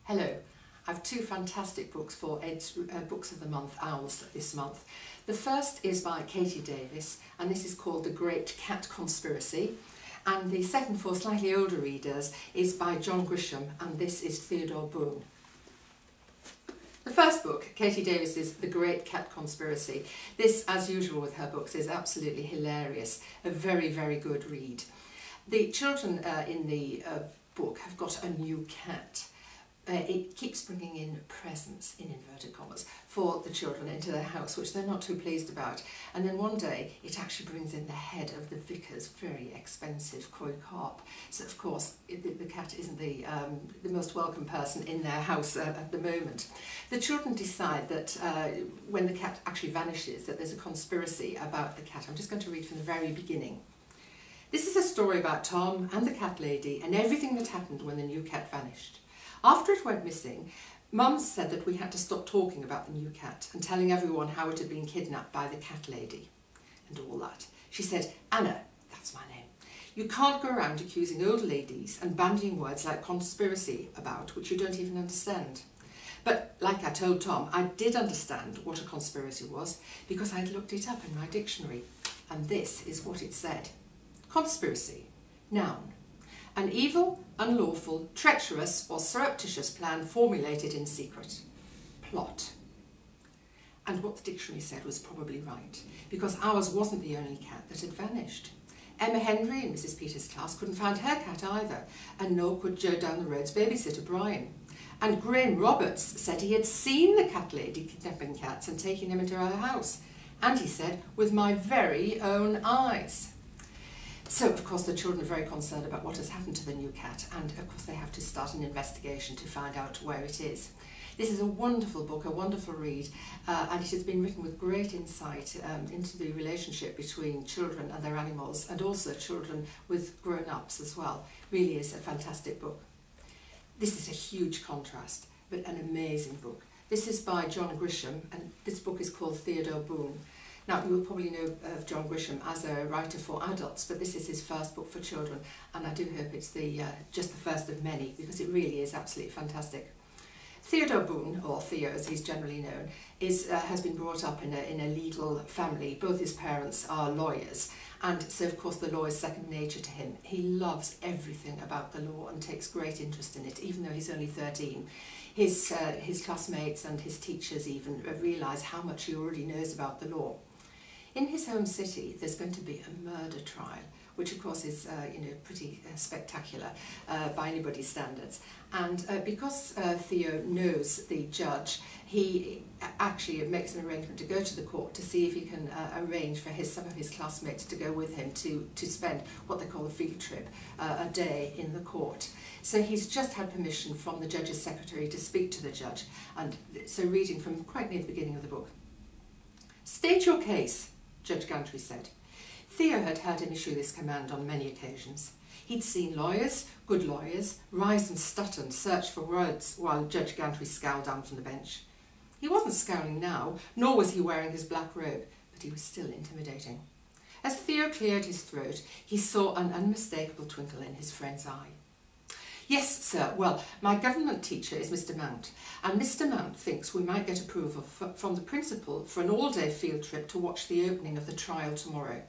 Hello, I have two fantastic books for Ed's Books of the Month, Owls, this month. The first is by Katie Davis, and this is called The Great Cat Conspiracy. And the second, for slightly older readers, is by John Grisham, and this is Theodore Boone. The first book, Katie Davis's The Great Cat Conspiracy. This, as usual with her books, is absolutely hilarious. A very, very good read. The children in the book have got a new cat. It keeps bringing in presents, in inverted commas, for the children into their house, which they're not too pleased about. And then one day, it actually brings in the head of the vicar's very expensive koi carp. So, of course, the cat isn't the most welcome person in their house at the moment. The children decide that when the cat actually vanishes, that there's a conspiracy about the cat. I'm just going to read from the very beginning. This is a story about Tom and the cat lady and everything that happened when the new cat vanished. After it went missing, Mum said that we had to stop talking about the new cat and telling everyone how it had been kidnapped by the cat lady and all that. She said, "Anna, that's my name, you can't go around accusing old ladies and bandying words like conspiracy about which you don't even understand." But like I told Tom, I did understand what a conspiracy was because I'd looked it up in my dictionary, and this is what it said. Conspiracy, noun. An evil, unlawful, treacherous or surreptitious plan formulated in secret. Plot. And what the dictionary said was probably right, because ours wasn't the only cat that had vanished. Emma Henry in Mrs. Peters' class couldn't find her cat either, and nor could Joe down the road's babysitter Brian. And Graham Roberts said he had seen the cat lady kidnapping cats and taking them into her house, and he said, with my very own eyes. So, of course, the children are very concerned about what has happened to the new cat, and of course they have to start an investigation to find out where it is. This is a wonderful book, a wonderful read, and it has been written with great insight into the relationship between children and their animals, and also children with grown-ups as well. Really is a fantastic book. This is a huge contrast, but an amazing book. This is by John Grisham, and this book is called Theodore Boone. Now, you will probably know of John Grisham as a writer for adults, but this is his first book for children, and I do hope it's just the first of many, because it really is absolutely fantastic. Theodore Boone, or Theo as he's generally known, has been brought up in a legal family. Both his parents are lawyers, and so of course the law is second nature to him. He loves everything about the law and takes great interest in it, even though he's only 13. His classmates and his teachers even realise how much he already knows about the law. In his home city, there's going to be a murder trial, which of course is pretty spectacular by anybody's standards. And because Theo knows the judge, he actually makes an arrangement to go to the court to see if he can arrange for some of his classmates to go with him to spend what they call a field trip, a day in the court. So he's just had permission from the judge's secretary to speak to the judge. And so reading from quite near the beginning of the book. "State your case," Judge Gantry said. Theo had heard him issue this command on many occasions. He'd seen lawyers, good lawyers, rise and stutter and search for words while Judge Gantry scowled down from the bench. He wasn't scowling now, nor was he wearing his black robe, but he was still intimidating. As Theo cleared his throat, he saw an unmistakable twinkle in his friend's eye. "Yes, sir. Well, my government teacher is Mr. Mount, and Mr. Mount thinks we might get approval from the principal for an all-day field trip to watch the opening of the trial tomorrow."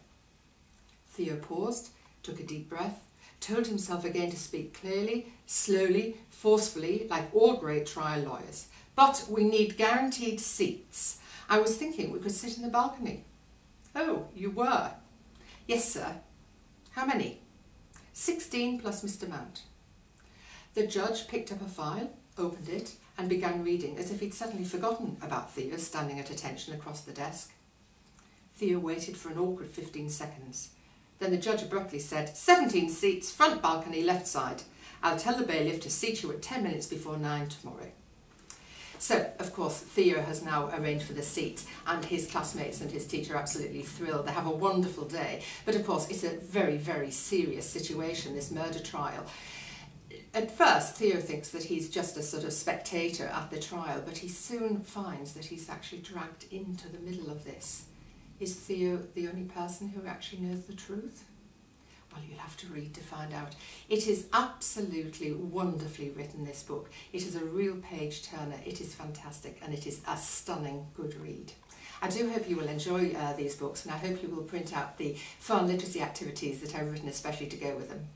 Theo paused, took a deep breath, told himself again to speak clearly, slowly, forcefully, like all great trial lawyers. "But we need guaranteed seats. I was thinking we could sit in the balcony." "Oh, you were?" "Yes, sir." "How many?" 16 plus Mr. Mount. The judge picked up a file, opened it, and began reading as if he'd suddenly forgotten about Theo standing at attention across the desk. Theo waited for an awkward 15 seconds. Then the judge abruptly said, 17 seats, front balcony, left side. I'll tell the bailiff to seat you at 10 minutes before 9 tomorrow." So, of course, Theo has now arranged for the seat, and his classmates and his teacher are absolutely thrilled. They have a wonderful day. But, of course, it's a very, very serious situation, this murder trial. At first, Theo thinks that he's just a sort of spectator at the trial, but he soon finds that he's actually dragged into the middle of this. Is Theo the only person who actually knows the truth? well, you'll have to read to find out. It is absolutely wonderfully written, this book. It is a real page turner, it is fantastic, and it is a stunning good read. I do hope you will enjoy these books, and I hope you will print out the fun literacy activities that I've written especially to go with them.